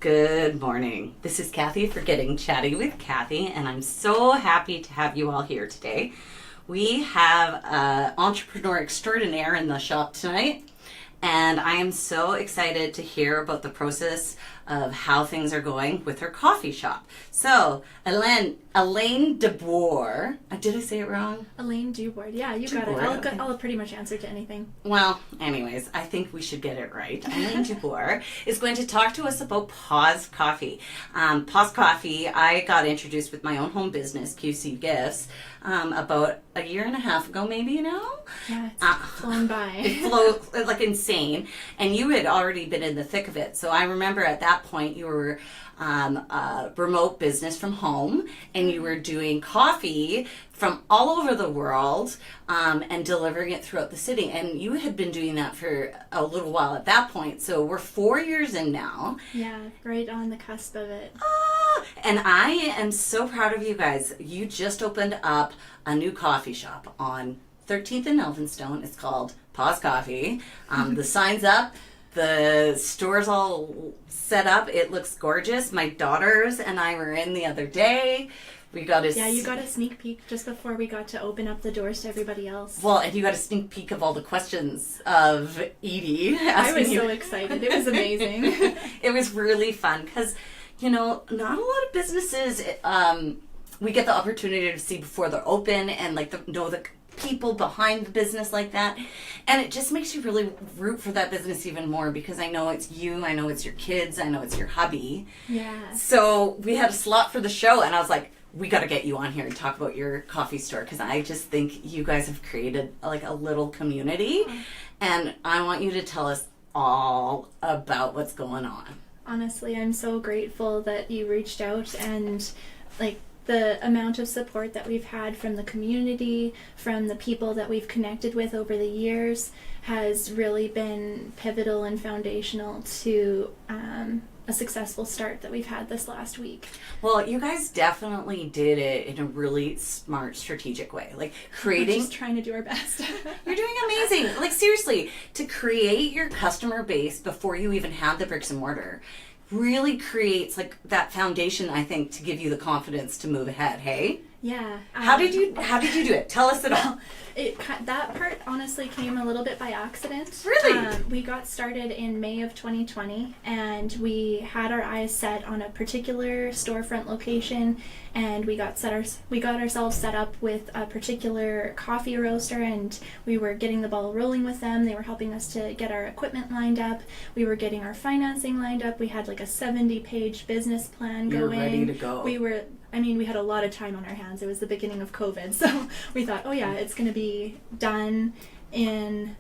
Good morning. This is Kathy for Getting Chatty with Kathy, and I'm so happy to have you all here today. We have an entrepreneur extraordinaire in the shop tonight, and I am so excited to hear about the process of how things are going with her coffee shop. So, Alayne Dubord. Did I say it wrong? Alayne Dubord. Yeah, you got it. I'll pretty much answer to anything. Well, anyways, I think we should get it right. Alayne Dubord is going to talk to us about Pause Coffee. Pause Coffee, I got introduced with my own home business, QC Gifts, about a year and a half ago, maybe now. Yeah, it's flown by. It flowed like insane. And you had already been in the thick of it. So I remember at that point you were a remote business from home, and you were doing coffee from all over the world and delivering it throughout the city. And you had been doing that for a little while at that point. So we're 4 years in now. Yeah, right on the cusp of it. And I am so proud of you guys. You just opened up a new coffee shop on 13th and Elphinstone. It's called Pause Coffee. The sign's up. The store's all set up. It looks gorgeous. My daughters and I were in the other day. We got you got a sneak peek just before we got to open up the doors to everybody else. Well, and you got a sneak peek of all the questions of Edie. I was so excited. It was amazing. It was really fun because, not a lot of businesses we get the opportunity to see before they're open and know the people behind the business like that, and it just makes you really root for that business even more because I know it's you, I know it's your kids, I know it's your hubby. Yeah. So we had a slot for the show, and I was like, we got to get you on here and talk about your coffee store because I just think you guys have created like a little community, and I want you to tell us all about what's going on. Honestly, I'm so grateful that you reached out, and the amount of support that we've had from the community, from the people that we've connected with over the years has really been pivotal and foundational to a successful start that we've had this last week. Well, you guys definitely did it in a really smart, strategic way. We're just trying to do our best. You're doing amazing. Seriously, to create your customer base before you even have the bricks and mortar really creates that foundation, I think, to give you the confidence to move ahead. Hey? Yeah. How did you do it? Tell us it all. That part honestly came a little bit by accident. Really? We got started in May of 2020, and we had our eyes set on a particular storefront location, and we got ourselves set up with a particular coffee roaster, and we were getting the ball rolling with them. They were helping us to get our equipment lined up. We were getting our financing lined up. We had a 70-page business plan going. You were ready to go. We had a lot of time on our hands. It was the beginning of COVID, so we thought, oh yeah, it's going to be done in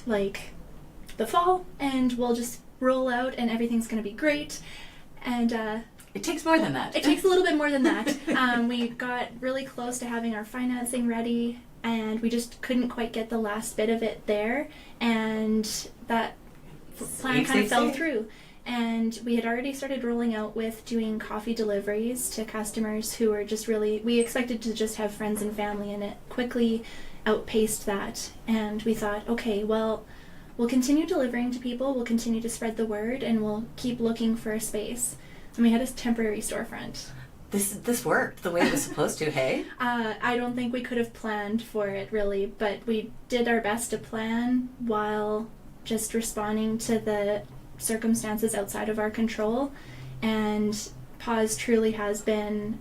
the fall, and we'll just roll out and everything's going to be great. And it takes more than that. It takes a little bit more than that. We got really close to having our financing ready, and we just couldn't quite get the last bit of it there, and that plan kind of fell through. And we had already started rolling out with doing coffee deliveries to customers who were just we expected to just have friends and family, and it quickly outpaced that. And we thought, okay, well, we'll continue delivering to people, we'll continue to spread the word, and we'll keep looking for a space. And we had a temporary storefront. This worked the way it was supposed to, hey? I don't think we could have planned for it, really, but we did our best to plan while just responding to the circumstances outside of our control. And Pause truly has been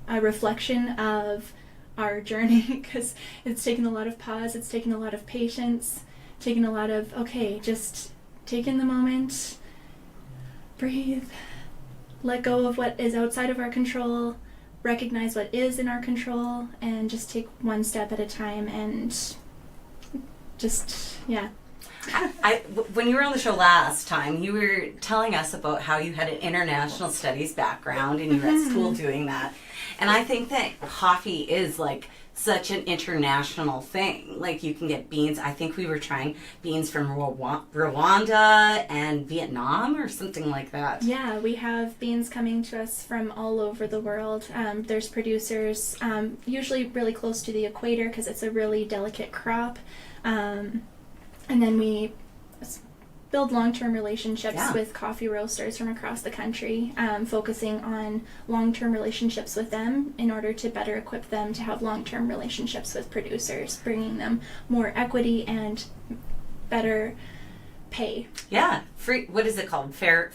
a reflection of our journey because it's taken a lot of pause, it's taken a lot of patience, taken a lot of, just take in the moment, breathe, let go of what is outside of our control, recognize what is in our control, and just take one step at a time, and just, yeah. When you were on the show last time, you were telling us about how you had an international studies background and you were at school doing that. And I think that coffee is such an international thing. You can get beans. I think we were trying beans from Rwanda and Vietnam or something like that. Yeah, we have beans coming to us from all over the world. There's producers, usually really close to the equator because it's a really delicate crop. And then we build long-term relationships Yeah. with coffee roasters from across the country, focusing on long-term relationships with them in order to better equip them to have long-term relationships with producers, bringing them more equity and better pay. Yeah. Free, what is it called? Fair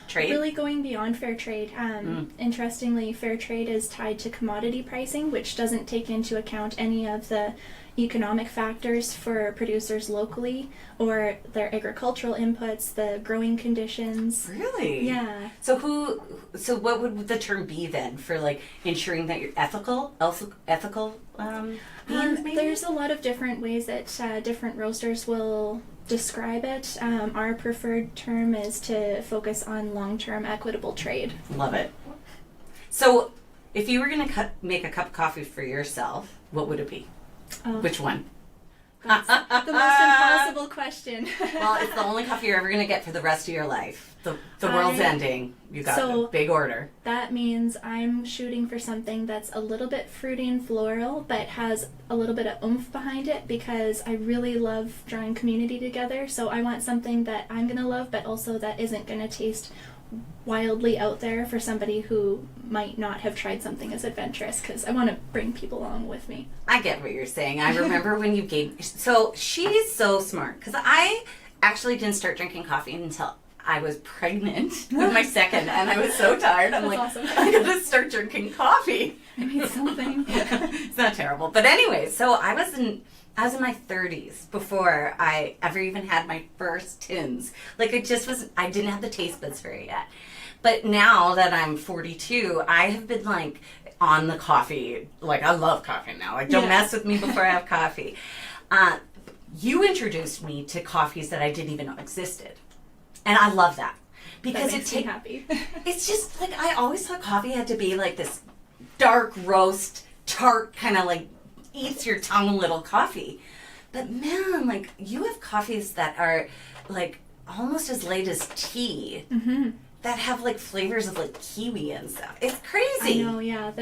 trade? Really going beyond fair trade. Interestingly, fair trade is tied to commodity pricing, which doesn't take into account any of the economic factors for producers locally or their agricultural inputs, the growing conditions. Really? Yeah. So what would the term be then for like ensuring that you're ethical beans maybe? There's a lot of different ways that different roasters will describe it. Our preferred term is to focus on long-term equitable trade. Love it. So if you were going to make a cup of coffee for yourself, what would it be? Which one? That's the most impossible question. Well, it's the only coffee you're ever going to get for the rest of your life. The world's ending. You got a big order. That means I'm shooting for something that's a little bit fruity and floral, but has a little bit of oomph behind it, because I really love drawing community together. So I want something that I'm going to love, but also that isn't going to taste wildly out there for somebody who might not have tried something as adventurous, because I want to bring people along with me. I get what you're saying. I remember when you gave... So she's so smart, because I actually didn't start drinking coffee until I was pregnant with my second, and I was so tired. I'm That's like, awesome. I gotta start drinking coffee. I need something. It's not terrible. But anyway, so I was in my 30s before I ever even had my first tins. Like, it just was... I didn't have the taste buds for it yet. But now that I'm 42, I have been like on the coffee. Like, I love coffee now. Like, don't mess with me before I have coffee. You introduced me to coffees that I didn't even know existed. And I love that. Because That makes me happy. It's just like, I always thought coffee had to be like this dark roast, tart, kind of like eats your tongue a little coffee. But man, like, you have coffees that are like almost as light as tea. Mm-hmm. That have like flavors of like kiwi and stuff. It's crazy. I know, yeah.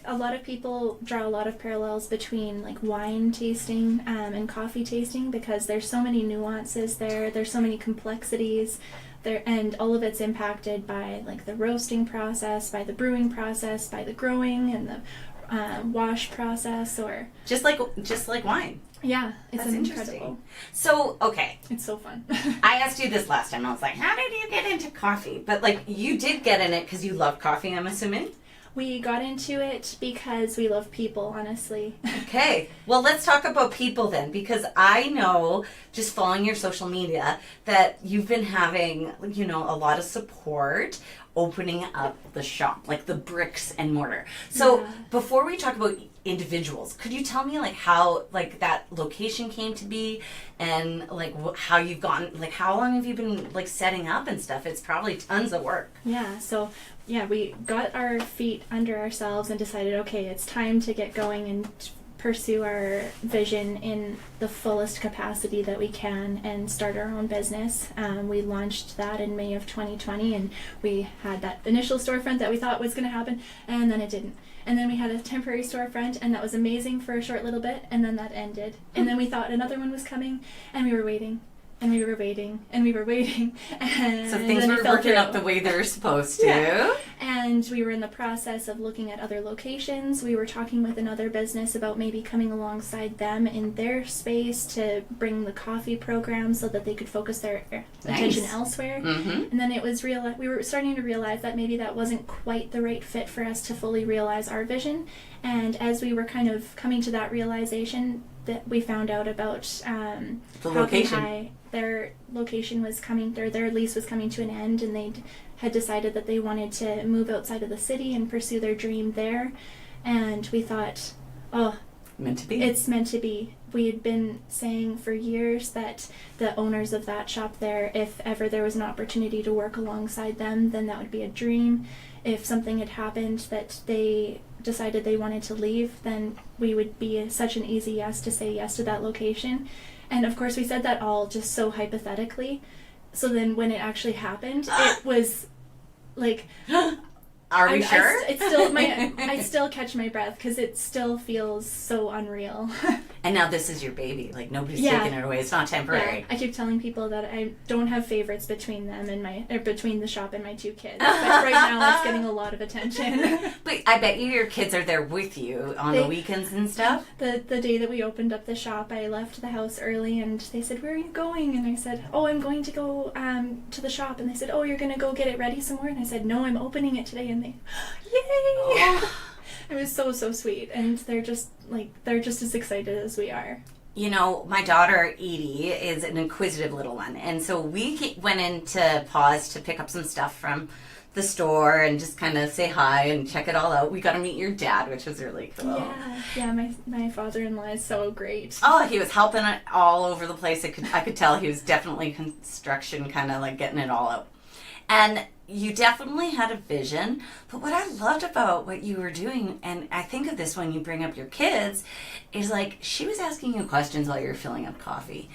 A lot of people draw a lot of parallels between like wine tasting and coffee tasting, because there's so many nuances there. There's so many complexities there, and all of it's impacted by like the roasting process, by the brewing process, by the growing and the wash process, or just like wine. Yeah, it's That's incredible. interesting. So, okay. It's so fun. I asked you this last time. I was like, how did you get into coffee? But like, you did get in it because you love coffee, I'm assuming? We got into it because we love people, honestly. Okay. Well, let's talk about people then, because I know, just following your social media, that you've been having, you know, a lot of support opening up the shop, like the bricks and mortar. So before we talk about individuals, could you tell me like how like that location came to be, and like how you've gotten, like how long have you been like setting up and stuff? It's probably tons of work. Yeah, so we got our feet under ourselves and decided, okay, it's time to get going and pursue our vision in the fullest capacity that we can and start our own business. We launched that in May of 2020, and we had that initial storefront that we thought was going to happen, and then it didn't. And then we had a temporary storefront, and that was amazing for a short little bit, and then that ended. And then we thought another one was coming, and we were waiting. And we were waiting, and we were waiting, and so things then were working out the way they're supposed to. Yeah. And we were in the process of looking at other locations. We were talking with another business about maybe coming alongside them in their space to bring the coffee program so that they could focus their attention elsewhere. Mm-hmm. And then it was we were starting to realize that maybe that wasn't quite the right fit for us to fully realize our vision. And as we were kind of coming to that realization, that we found out about the location. High, their location was coming, or their lease was coming to an end, and they had decided that they wanted to move outside of the city and pursue their dream there. And we thought, meant to be. It's meant to be. We had been saying for years that the owners of that shop there, if ever there was an opportunity to work alongside them, then that would be a dream. If something had happened that they decided they wanted to leave, then we would be such an easy yes to say yes to that location. And of course we said that all just so hypothetically. So then when it actually happened, it was like Are we sure? It's still I still catch my breath because it still feels so unreal. And now this is your baby. Like, nobody's taking it away. It's not temporary. Yeah. I keep telling people that I don't have favorites between them and between the shop and my 2 kids. But right now it's getting a lot of attention. But I bet your kids are there with you on the weekends and stuff. The day that we opened up the shop, I left the house early and they said, "Where are you going?" And I said, "Oh, I'm going to go to the shop." And they said, "Oh, you're going to go get it ready somewhere?" And I said, "No, I'm opening it today." And they, "Yay!" Oh. It was so sweet, and they're just as excited as we are. You know, my daughter Edie is an inquisitive little one, and so we went into Paws to pick up some stuff from the store and just kind of say hi and check it all out. We got to meet your dad, which was really cool. Yeah. My father-in-law is so great. Oh, he was helping it all over the place. I could tell he was definitely construction, kind of like getting it all out. And you definitely had a vision, but what I loved about what you were doing, and I think of this when you bring up your kids, is like she was asking you questions while you were filling up coffee.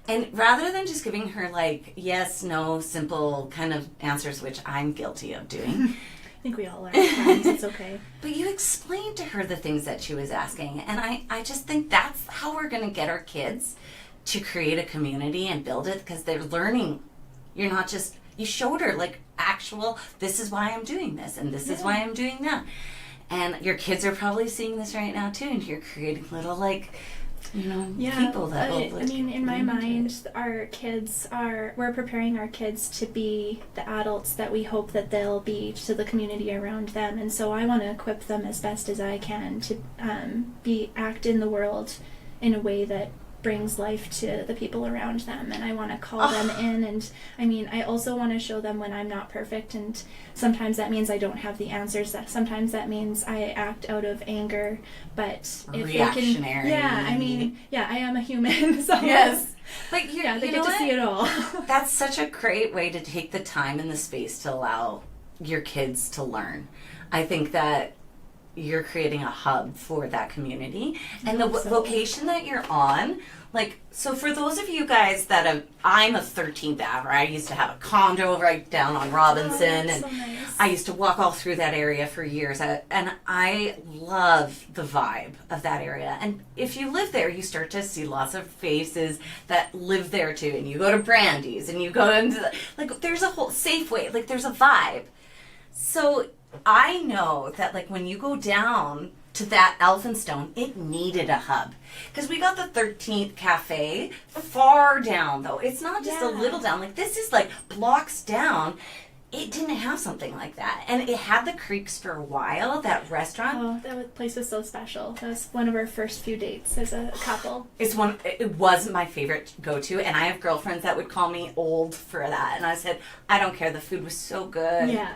And rather than just giving her like yes, no, simple kind of answers, which I'm guilty of doing. I think we all are at times. It's okay. But you explained to her the things that she was asking, and I just think that's how we're going to get our kids to create a community and build it, because they're learning. You're not just... You showed her like actual, this is why I'm doing this and this is why I'm doing that. And your kids are probably seeing this right now too, and you're creating little people that will... I mean, in my mind, we're preparing our kids to be the adults that we hope that they'll be to the community around them. And so I want to equip them as best as I can to act in the world in a way that brings life to the people around them, and I want to call them in. And I mean, I also want to show them when I'm not perfect, and sometimes that means I don't have the answers. Sometimes that means I act out of anger, but if reactionary. I am a human. So yes, but they get to see it all. That's such a great way to take the time and the space to allow your kids to learn. I think that you're creating a hub for that community, and the location that you're on, like, so for those of you guys that I'm a 13th Ave, I used to have a condo right down on Robinson, and so nice. I used to walk all through that area for years, and I love the vibe of that area. And if you live there, you start to see lots of faces that live there too, and you go to Brandy's, and you go into there's a whole Safeway, like there's a vibe. So I know that like when you go down to that Elphinstone, it needed a hub. Because we got the 13th Cafe far down though. It's not just a little down. Like this is like blocks down. It didn't have something like that. And it had the Creeks for a while, that restaurant. Oh, that place was so special. That was one of our first few dates as a couple. It was my favorite go-to, and I have girlfriends that would call me old for that. And I said, I don't care, the food was so good. Yeah.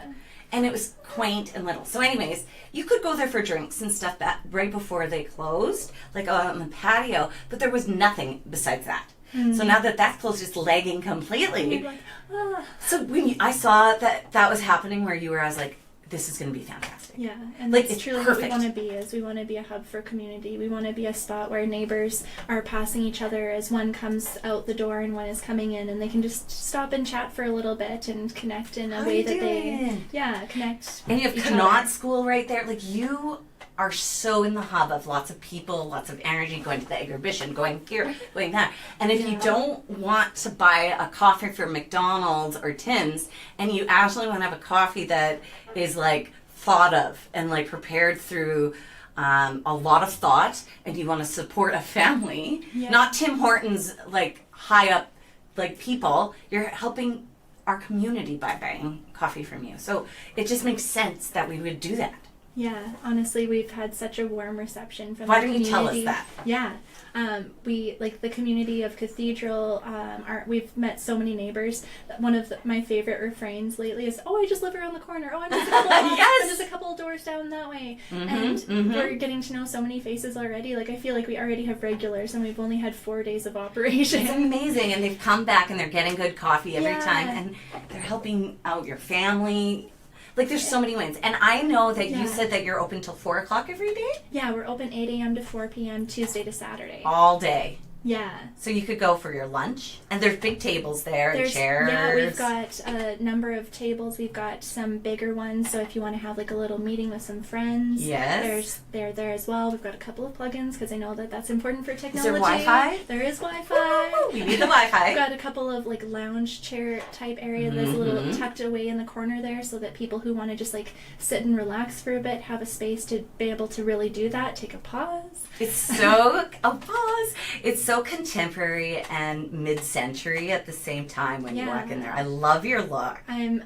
And it was quaint and little. So anyways, you could go there for drinks and stuff right before they closed, like on the patio, but there was nothing besides that. Mm-hmm. So now that that's closed, just lagging completely. Like, ah. So when I saw that was happening where you were, I was like, this is going to be fantastic. Yeah, and like, it's truly perfect. What we want to be is we want to be a hub for community. We want to be a spot where neighbors are passing each other as one comes out the door and one is coming in, and they can just stop and chat for a little bit and connect in a way that they connect. And you have Connaught School right there. Like you are so in the hub of lots of people, lots of energy, going to the exhibition, going here, going there. And if you don't want to buy a coffee from McDonald's or Tim's, and you actually want to have a coffee that is like thought of and like prepared through a lot of thought, and you want to support a family, not Tim Hortons like high up like people, you're helping our community by buying coffee from you. So it just makes sense that we would do that. Yeah, honestly, we've had such a warm reception from Why the don't community. you tell us that? Yeah. We, like, the community of Cathedral, we've met so many neighbors. One of my favorite refrains lately is, "Oh, I just live around the corner. Oh, I'm just a couple I'm just a couple of doors down that way." And we're getting to know so many faces already. Like, I feel like we already have regulars, and we've only had 4 days of operation. It's amazing, and they've come back, and they're getting good coffee every time, and they're helping out your family. Like, there's so many wins. And I know that you said that you're open till 4 o'clock every day? Yeah, we're open 8 a.m. to 4 p.m. Tuesday to Saturday. All day. Yeah. So you could go for your lunch, and there's big tables there and chairs. Yeah, we've got a number of tables. We've got some bigger ones, so if you want to have like a little meeting with some friends, yes, they're there as well. We've got a couple of plugins because I know that that's important for technology. Is there Wi-Fi? There is Wi-Fi. Ooh, we need the Wi-Fi. We've got a couple of like lounge chair type area that's a little tucked away in the corner there, so that people who want to just like sit and relax for a bit have a space to be able to really do that. Take a pause. It's so It's so contemporary and mid-century at the same time when you walk in there. I love your look. I'm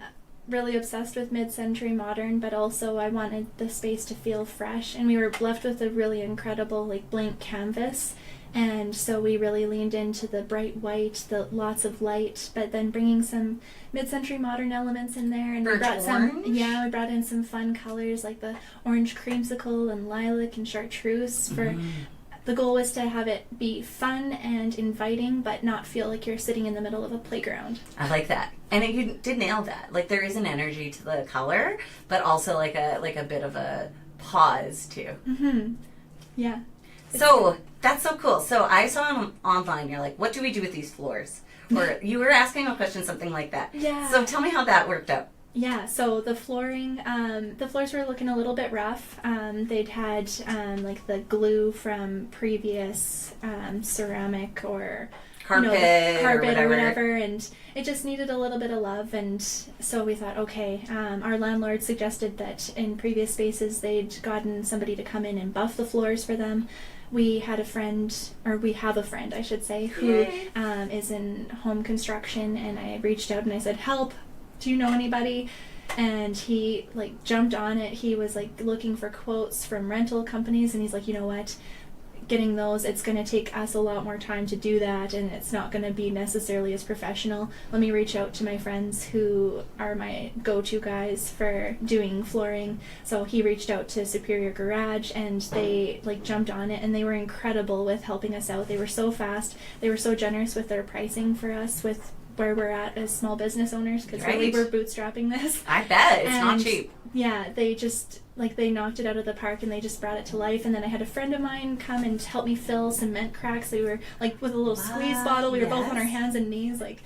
really obsessed with mid-century modern, but also I wanted the space to feel fresh, and we were left with a really incredible like blank canvas, and so we really leaned into the bright white, the lots of light, but then bringing some mid-century modern elements in there, and we brought in some fun colors like the orange creamsicle and lilac and chartreuse for the goal was to have it be fun and inviting, but not feel like you're sitting in the middle of a playground. I like that. And you did nail that. Like, there is an energy to the color, but also like a bit of a pause, too. Mm-hmm. Yeah. So, that's so cool. So, I saw online, you're like, what do we do with these floors? Or you were asking a question, something like that. Yeah. So, tell me how that worked out. Yeah, so the flooring, the floors were looking a little bit rough. They'd had like the glue from previous ceramic or carpet or whatever, and it just needed a little bit of love. And so we thought, okay, our landlord suggested that in previous spaces they'd gotten somebody to come in and buff the floors for them. We have a friend, I should say, who is in home construction, and I reached out and I said, help. Do you know anybody? And he like jumped on it. He was like looking for quotes from rental companies, and he's like, you know what, getting those, it's going to take us a lot more time to do that, and it's not going to be necessarily as professional. Let me reach out to my friends who are my go-to guys for doing flooring. So he reached out to Superior Garage, and they like jumped on it, and they were incredible with helping us out. They were so fast. They were so generous with their pricing for us with where we're at as small business owners, because really we're bootstrapping this. I bet. It's not cheap. Yeah, they just, like, they knocked it out of the park, and they just brought it to life. And then I had a friend of mine come and help me fill cement cracks. They were, like, with a little squeeze bottle. We were both on our hands and knees, like...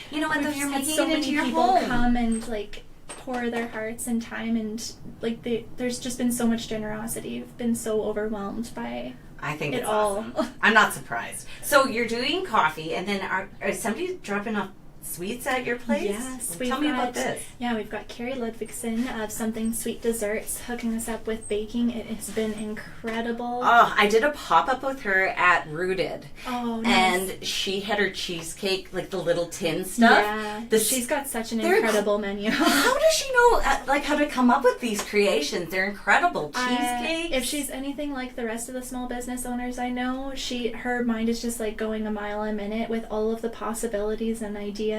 You know what, though, you're making so it into many your people home. Come and, like, pour their hearts and time, and, like, there's just been so much generosity. I've been so overwhelmed by... I think it's awesome. I'm not surprised. So you're doing coffee, and then is somebody dropping off sweets at your place? Yes. Tell me about this. Yeah, we've got Carrie Ludvigson of Something Sweet Desserts hooking us up with baking. It has been incredible. Oh, I did a pop-up with her at Rooted. Oh, nice. And she had her cheesecake, like the little tin stuff. Yeah, she's got such an incredible menu. How does she know, like, how to come up with these creations? They're incredible. Cheesecakes. If she's anything like the rest of the small business owners I know, her mind is just like going a mile a minute with all of the possibilities and ideas.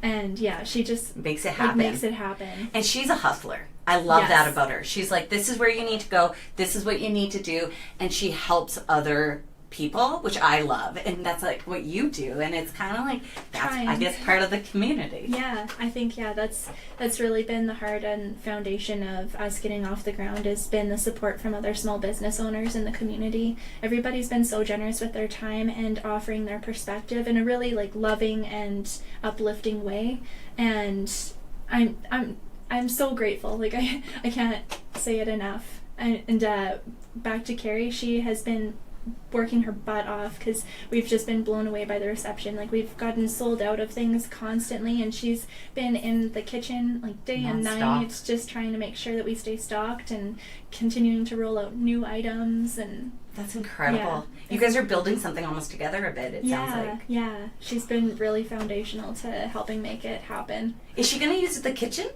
And yeah, she just makes it happen. And she's a hustler. I love that about her. She's like, this is where you need to go. This is what you need to do. And she helps other people, which I love. And that's like what you do. And it's kind of like, that's, I guess, part of the community. Yeah, I think, that's really been the heart and foundation of us getting off the ground, has been the support from other small business owners in the community. Everybody's been so generous with their time and offering their perspective in a really like loving and uplifting way. And I'm so grateful. Like I can't say it enough. And back to Carrie, she has been working her butt off because we've just been blown away by the reception. Like, we've gotten sold out of things constantly, and she's been in the kitchen like day and night just trying to make sure that we stay stocked and continuing to roll out new items. And that's incredible. You guys are building something almost together a bit, it sounds like. Yeah, she's been really foundational to helping make it happen. Is she going to use the kitchen?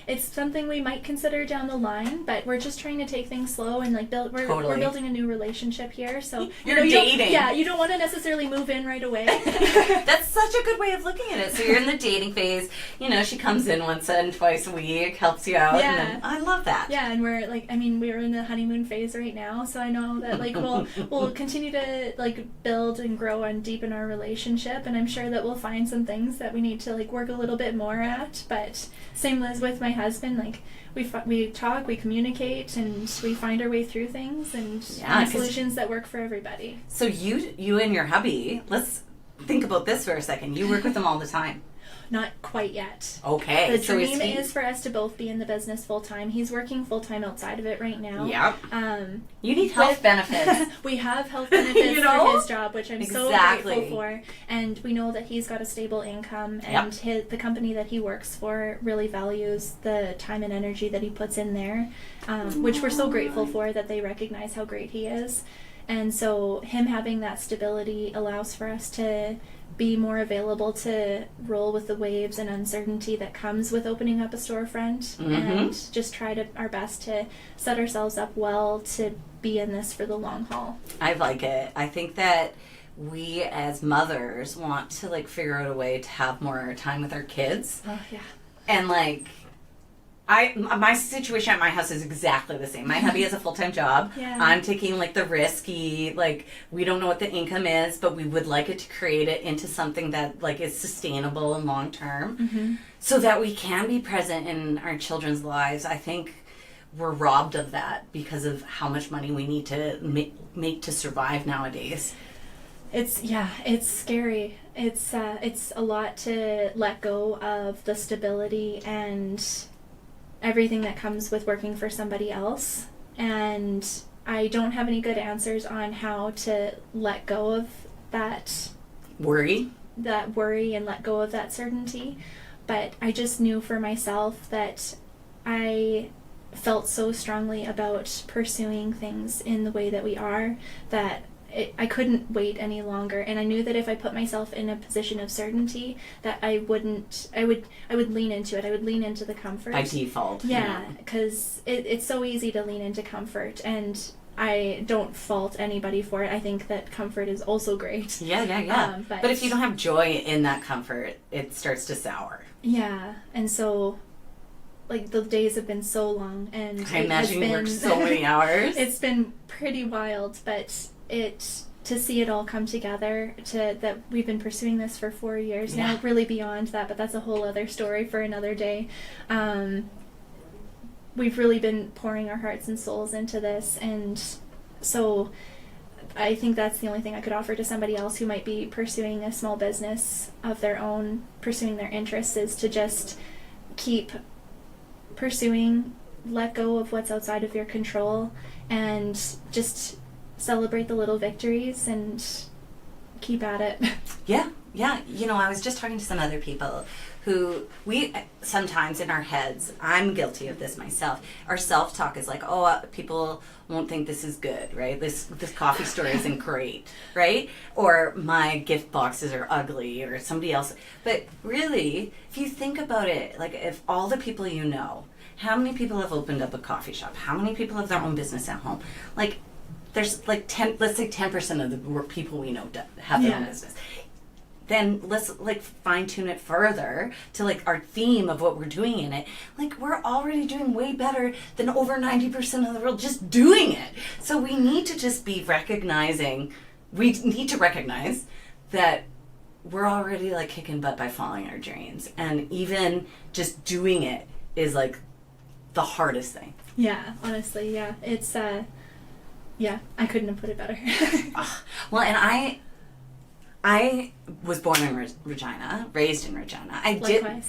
It's something we might consider down the line, but we're just trying to take things slow and like we're building a new relationship here. So you're dating. You don't want to necessarily move in right away. That's such a good way of looking at it. So you're in the dating phase. You know, she comes in once and twice a week, helps you out. Yeah. And then, I love that. Yeah, and we're like, we're in the honeymoon phase right now, so I know that like we'll continue to like build and grow and deepen our relationship, and I'm sure that we'll find some things that we need to like work a little bit more at. But same as with my has been. Like, we talk, we communicate, and we find our way through things and find solutions that work for everybody. So you and your hubby, let's think about this for a second. You work with them all the time. Not quite yet. Okay. The dream is for us to both be in the business full time. He's working full time outside of it right now. Yep. You need health benefits. We have health benefits for his job, which I'm so grateful for. And we know that he's got a stable income, and the company that he works for really values the time and energy that he puts in there, which we're so grateful for, that they recognize how great he is. And so him having that stability allows for us to be more available to roll with the waves and uncertainty that comes with opening up a storefront, and just try our best to set ourselves up well to be in this for the long haul. I like it. I think that we as mothers want to like figure out a way to have more time with our kids. Oh yeah. And like my situation at my house is exactly the same. My hubby has a full-time job. Yeah. I'm taking like the risky, like we don't know what the income is, but we would like it to create it into something that like is sustainable and long-term, so that we can be present in our children's lives. I think we're robbed of that because of how much money we need to make to survive nowadays. It's scary. It's a lot to let go of the stability and everything that comes with working for somebody else, and I don't have any good answers on how to let go of that worry and let go of that certainty. But I just knew for myself that I felt so strongly about pursuing things in the way that we are, that I couldn't wait any longer, and I knew that if I put myself in a position of certainty, that I would lean into it. I would lean into the comfort by default. Yeah, because it's so easy to lean into comfort, and I don't fault anybody for it. I think that comfort is also great. Yeah. But if you don't have joy in that comfort, it starts to sour. Yeah, and so like the days have been so long, and I imagine you work so many hours. It's been pretty wild, but to see it all come together, that we've been pursuing this for 4 years now, really beyond that, but that's a whole other story for another day. We've really been pouring our hearts and souls into this, and so I think that's the only thing I could offer to somebody else who might be pursuing a small business of their own, pursuing their interests, is to just keep pursuing, let go of what's outside of your control, and just celebrate the little victories and keep at it. Yeah. You know, I was just talking to some other people who we sometimes in our heads, I'm guilty of this myself, our self-talk is like, oh, people won't think this is good, right? This coffee store isn't great, right? Or my gift boxes are ugly, or somebody else. But really, if you think about it, like if all the people you know, how many people have opened up a coffee shop? How many people have their own business at home? Like, there's like 10, let's say 10% of the people we know have their own business. Then let's like fine tune it further to like our theme of what we're doing in it. Like we're already doing way better than over 90% of the world just doing it. So we need to just be we need to recognize that we're already like kicking butt by following our dreams. And even just doing it is like the hardest thing. Yeah, honestly, yeah. It's, yeah, I couldn't have put it better. Well, and I was born in Regina, raised in Regina. Likewise.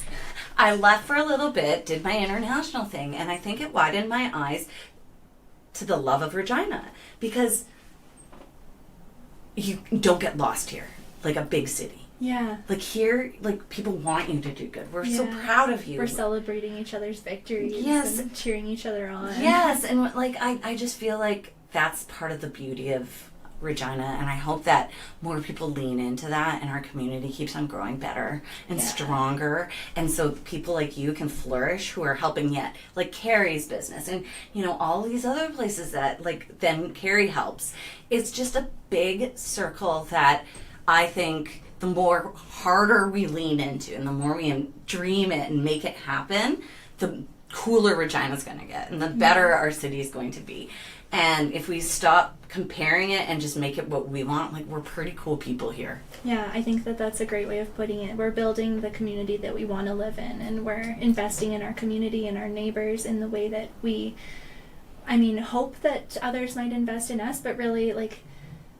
I left for a little bit, did my international thing, and I think it widened my eyes to the love of Regina, because you don't get lost here, like a big city. Yeah. Like here, like people want you to do good. We're so proud of you. We're celebrating each other's victories. Yes. And cheering each other on. Yes, and like I just feel like that's part of the beauty of Regina, and I hope that more people lean into that and our community keeps on growing better and stronger, and so people like you can flourish who are helping yet, like Carrie's business and you know all these other places that like then Carrie helps. It's just a big circle that I think the more harder we lean into and the more we dream it and make it happen, the cooler Regina's going to get and the better our city is going to be. And if we stop comparing it and just make it what we want, like, we're pretty cool people here. Yeah, I think that that's a great way of putting it. We're building the community that we want to live in, and we're investing in our community and our neighbors in the way that we, hope that others might invest in us, but really, like,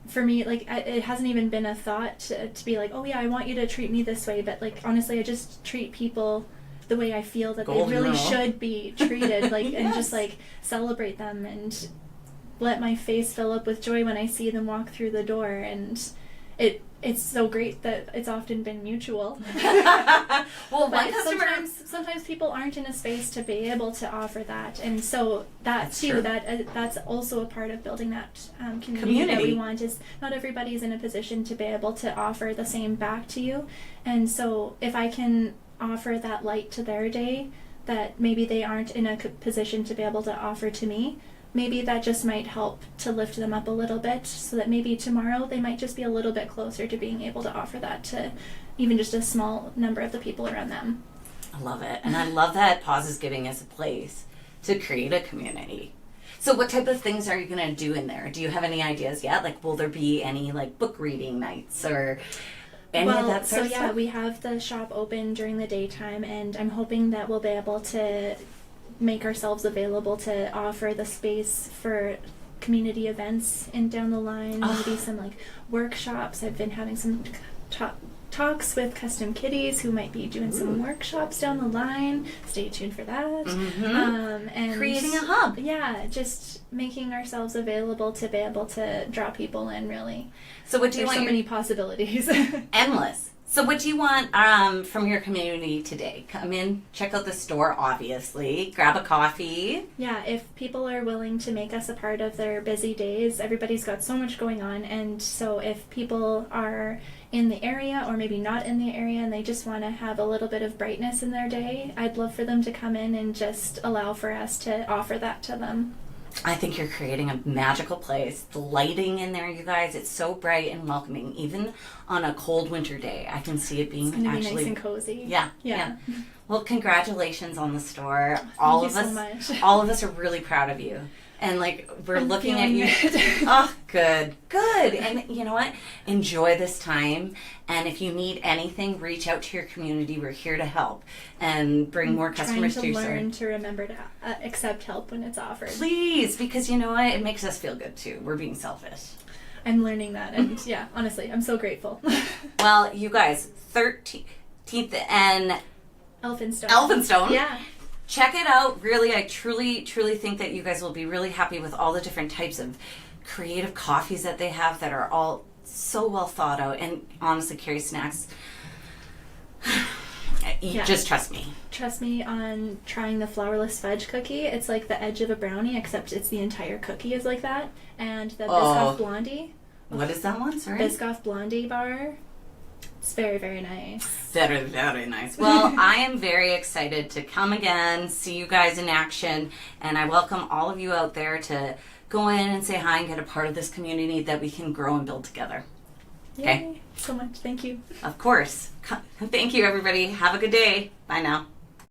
for me, like, it hasn't even been a thought to be like, oh yeah, I want you to treat me this way, but, like, honestly, I just treat people the way I feel that Golden they really rule. should be treated, like, Yes. and just, like, celebrate them and let my face fill up with joy when I see them walk through the door, and it's so great that it's often been mutual. Well, one But customer... sometimes people aren't in a space to be able to offer that, and so That's too, true. that's also a part of building that community that we want. Is not everybody's in a position to be able to offer the same back to you, and so if I can offer that light to their day that maybe they aren't in a position to be able to offer to me, maybe that just might help to lift them up a little bit, so that maybe tomorrow they might just be a little bit closer to being able to offer that to even just a small number of the people around them. I love it. And I love that Pause is giving us a place to create a community. So what type of things are you going to do in there? Do you have any ideas yet? Like, will there be any, like, book reading nights or any of that sort of stuff? We have the shop open during the daytime, and I'm hoping that we'll be able to make ourselves available to offer the space for community events and down the line, maybe some, like, workshops. I've been having some talks with Custom Kitties who might be doing some workshops down the line. Stay tuned for that. Mm-hmm. And creating a hub. Yeah, just making ourselves available to be able to draw people in, really. So what do you There's want? so many possibilities. Endless. So what do you want from your community today? Come in, check out the store, obviously. Grab a coffee. Yeah, if people are willing to make us a part of their busy days, everybody's got so much going on, and so if people are in the area or maybe not in the area and they just want to have a little bit of brightness in their day, I'd love for them to come in and just allow for us to offer that to them. I think you're creating a magical place. The lighting in there, you guys, it's so bright and welcoming. Even on a cold winter day, I can see it being It's going to be actually nice and cozy. Yeah. Well, congratulations on the store. Thank you so much. All of us are really proud of you. And, like, we're I'm looking at feeling you. it. Oh, good. And you know what? Enjoy this time. And if you need anything, reach out to your community. We're here to help and bring more customers to your store. Learn to remember to accept help when it's offered. Please, because you know what? It makes us feel good too. We're being selfish. I'm learning that, and yeah, honestly, I'm so grateful. Well, you guys, 13th and Elphinstone. Yeah. Check it out. Really, I truly think that you guys will be really happy with all the different types of creative coffees that they have that are all so well thought out. And honestly, Carrie Snacks, just trust me. Trust me on trying the flourless fudge cookie. It's like the edge of a brownie, except it's the entire cookie is like that. And the Biscoff Blondie. What is that one? Sorry? Biscoff Blondie bar. It's very, very nice. Very, very nice. Well, I am very excited to come again, see you guys in action, and I welcome all of you out there to go in and say hi and get a part of this community that we can grow and build together. Okay? Yay. So much. Thank you. Of course. Thank you, everybody. Have a good day. Bye now.